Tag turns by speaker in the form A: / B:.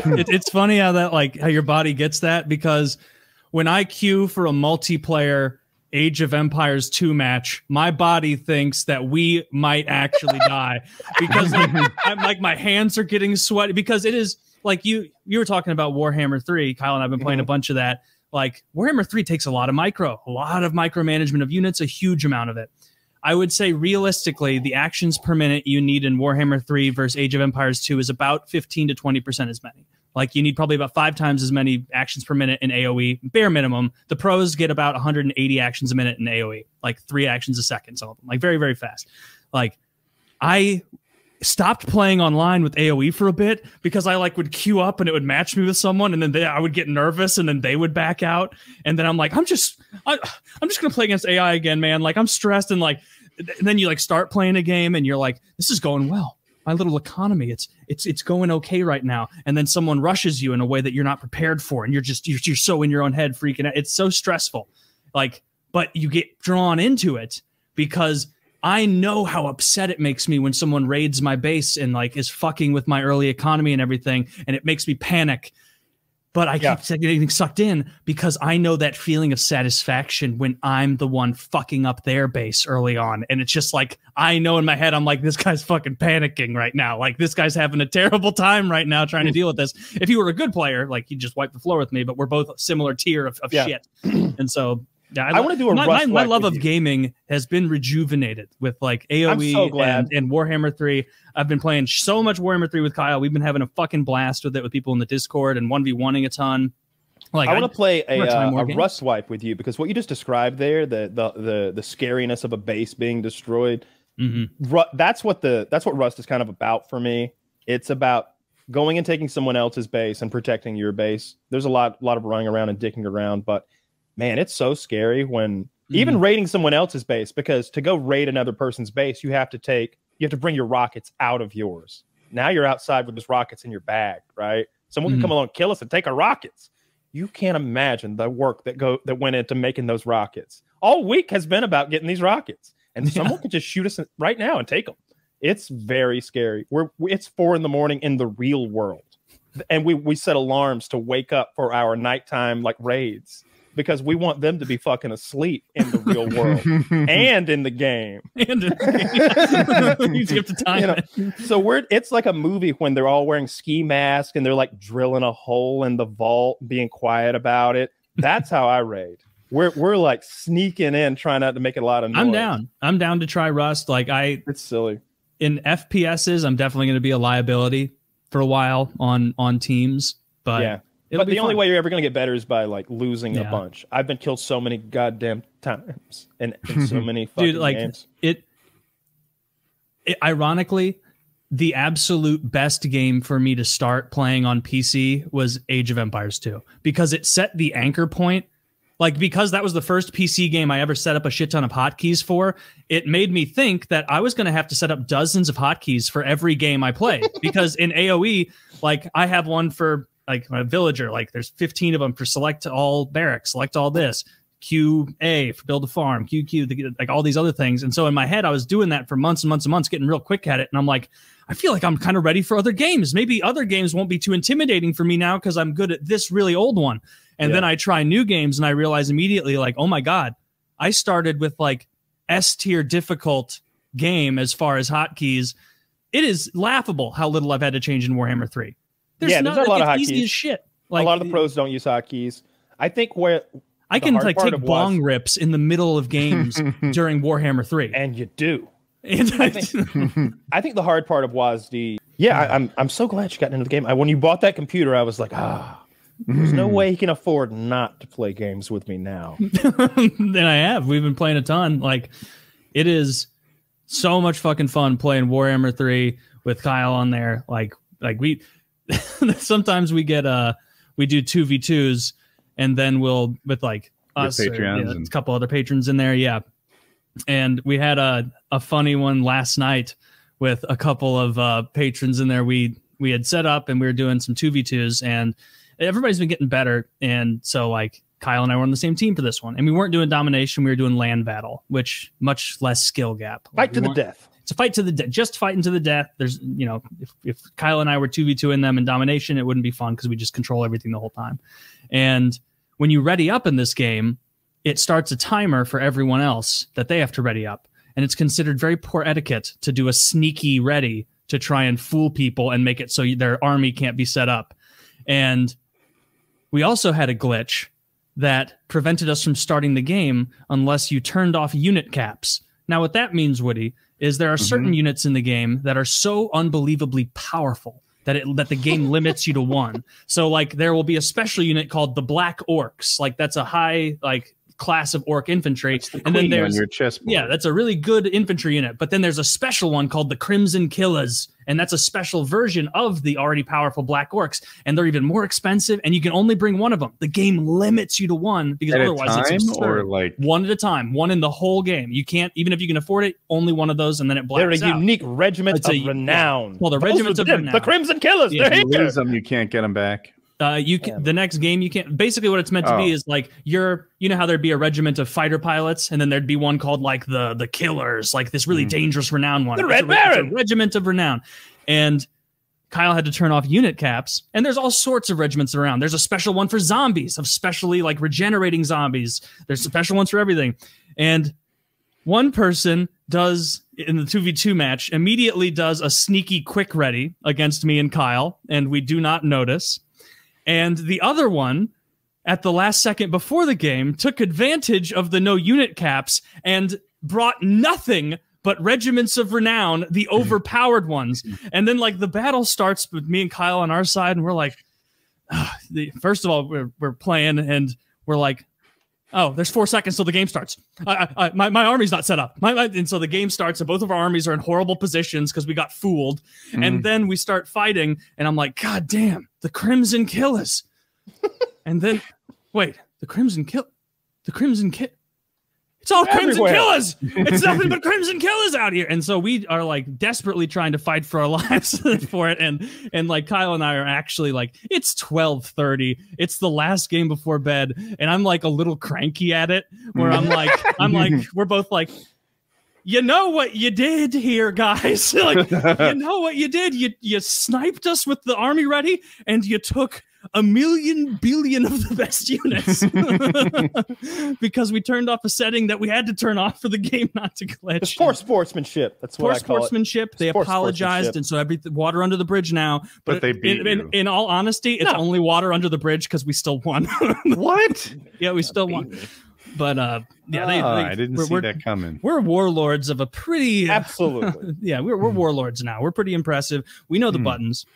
A: It's funny how that how your body gets that, because when I queue for a multiplayer Age of Empires 2 match, my body thinks that we might actually die, because my hands are getting sweaty, because it is like you were talking about Warhammer 3, Kyle, and I've been playing a bunch of that. Like Warhammer 3 takes a lot of micromanagement of units, a huge amount of it. I would say realistically, the actions per minute you need in Warhammer 3 versus Age of Empires 2 is about 15 to 20% as many. Like you need probably about 5 times as many actions per minute in AoE, bare minimum. The pros get about 180 actions a minute in AoE, like 3 actions a second, some of them, like very, very fast. Like I stopped playing online with AoE for a bit because I would queue up and it would match me with someone, and then I would get nervous and then they would back out, and then I'm like, I'm just gonna play against AI again, man. Like I'm stressed, and then you start playing a game and you're like, this is going well. My little economy, it's going okay right now, and then someone rushes you in a way that you're not prepared for, and you're so in your own head freaking out. It's so stressful, but you get drawn into it because I know how upset it makes me when someone raids my base and is fucking with my early economy and everything, and it makes me panic. But I keep getting sucked in because I know that feeling of satisfaction when I'm the one fucking up their base early on. And it's just I know in my head, I'm like, this guy's fucking panicking right now. Like this guy's having a terrible time right now trying to deal with this. If he were a good player, he'd just wipe the floor with me, but we're both a similar tier of shit. And so yeah, I want to do a my love of gaming has been rejuvenated with AoE and Warhammer 3. I've been playing so much Warhammer 3 with Kyle. We've been having a fucking blast with it with people in the Discord and 1v1ing a ton. I want to play a Rust wipe with you, because what you just described there, the scariness of a base being destroyed, that's what Rust is kind of about for me. It's about going and taking someone else's base and protecting your base. There's a lot of running around and dicking around, but man, it's so scary when even raiding someone else's base, because to go raid another person's base, you have to bring your rockets out of yours. Now you're outside with those rockets in your bag, right? Someone can come along, kill us, and take our rockets. You can't imagine the work that went into making those rockets. All week has been about getting these rockets, and someone could just shoot us right now and take them. It's very scary. It's 4 a.m. in the real world, and we set alarms to wake up for our nighttime raids, because we want them to be fucking asleep in the real world and in the game. And in the game. You have to time it. So it's like a movie when they're all wearing ski masks and they're drilling a hole in the vault, being quiet about it. That's how I raid. We're sneaking in, trying not to make a lot of noise. I'm down to try Rust. It's silly. In FPSs, I'm definitely going to be a liability for a while on teams, but yeah. But the only way you're ever going to get better is by losing a bunch. I've been killed so many goddamn times in so many fucking games. It ironically, the absolute best game for me to start playing on PC was Age of Empires 2, because it set the anchor point. Because that was the first PC game I ever set up a shit ton of hotkeys for, it made me think that I was going to have to set up dozens of hotkeys for every game I play. Because in AoE, I have one for a villager, there's 15 of them for select all barracks, select all this, QA for build a farm, QQ, all these other things. And so in my head, I was doing that for months and months and months, getting real quick at it. And I'm like, I feel like I'm kind of ready for other games. Maybe other games won't be too intimidating for me now because I'm good at this really old one. And then I try new games and I realize immediately, oh my God, I started with S tier difficult game as far as hotkeys. It is laughable how little I've had to change in Warhammer 3. There's a lot of hotkeys. Easy as shit. A lot of the pros don't use hotkeys. I think where I can take bong rips in the middle of games during Warhammer 3, and you do. And I think the hard part of WASD. Yeah, I'm so glad you got into the game. When you bought that computer, I was like, there's no way he can afford not to play games with me now. Then I have. We've been playing a ton. It is so much fucking fun playing Warhammer 3 with Kyle on there. We. Sometimes we get we do 2v2s, and then we'll with us Patreons a couple other patrons in there, and we had a funny one last night with a couple of patrons in there. We had set up and we were doing some 2v2s, and everybody's been getting better, and so Kyle and I were on the same team for this one, and we weren't doing domination, we were doing land battle, which much less skill gap. Fight to the death. It's a fight to the death, just fighting to the death. There's, if Kyle and I were 2v2 in them in domination, it wouldn't be fun because we just control everything the whole time. And when you ready up in this game, it starts a timer for everyone else that they have to ready up. And it's considered very poor etiquette to do a sneaky ready to try and fool people and make it so their army can't be set up. And we also had a glitch that prevented us from starting the game unless you turned off unit caps. Now, what that means, Woody, is there are certain units in the game that are so unbelievably powerful that the game limits you to one. So, like, there will be a special unit called the Black Orcs. Like, that's a high, like, class of orc infantry.
B: And then there's on your chessboard.
A: Yeah, that's a really good infantry unit. But then there's a special one called the Crimson Killers, and that's a special version of the already powerful Black Orcs, and they're even more expensive, and you can only bring one of them. The game limits you to one because otherwise it's absurd.
B: Or like
A: one at a time, one in the whole game. You can't, even if you can afford it, only one of those, and then it blacks out.
C: They're a unique regiment of renown.
A: Well, the regiments of renown.
C: The Crimson Killers.
B: If you lose them, you can't get them back.
A: The next game you can't. Basically, what it's meant to be is like you know how there'd be a regiment of fighter pilots, and then there'd be one called like the Killers, like this really dangerous renown one.
C: The Red Baron,
A: a regiment of renown. And Kyle had to turn off unit caps, and there's all sorts of regiments around. There's a special one for zombies, of specially like regenerating zombies. There's special ones for everything. And one person does, in the 2v2 match, immediately does a sneaky quick ready against me and Kyle, and we do not notice. And the other one, at the last second before the game, took advantage of the no unit caps and brought nothing but regiments of renown, the overpowered ones. And then, like, the battle starts with me and Kyle on our side, and we're like, first of all, we're playing, and we're like, oh, there's 4 seconds till the game starts. My army's not set up. And so the game starts, and both of our armies are in horrible positions because we got fooled. And then we start fighting, and I'm like, God damn, the Crimson Killers. And then, wait, the Crimson Kill. It's all Crimson Killers. It's nothing but Crimson Killers out here. And so we are like desperately trying to fight for our lives for it. And like Kyle and I are actually like, it's 12:30. It's the last game before bed. And I'm like a little cranky at it where I'm like, we're both like, you know what you did here, guys. Like, you know what you did. You sniped us with the army ready, and you took 1 billion of the best units because we turned off a setting that we had to turn off for the game not to glitch.
C: It's poor sportsmanship. That's what I call
A: sportsmanship. They apologized, and so everything water under the bridge now.
B: But they beat you.
A: In all honesty, it's only water under the bridge because we still won.
B: What?
A: Yeah, we still won. But yeah,
B: I didn't see that coming.
A: We're warlords of a pretty
C: absolutely.
A: Yeah, we're warlords now. We're pretty impressive. We know the buttons.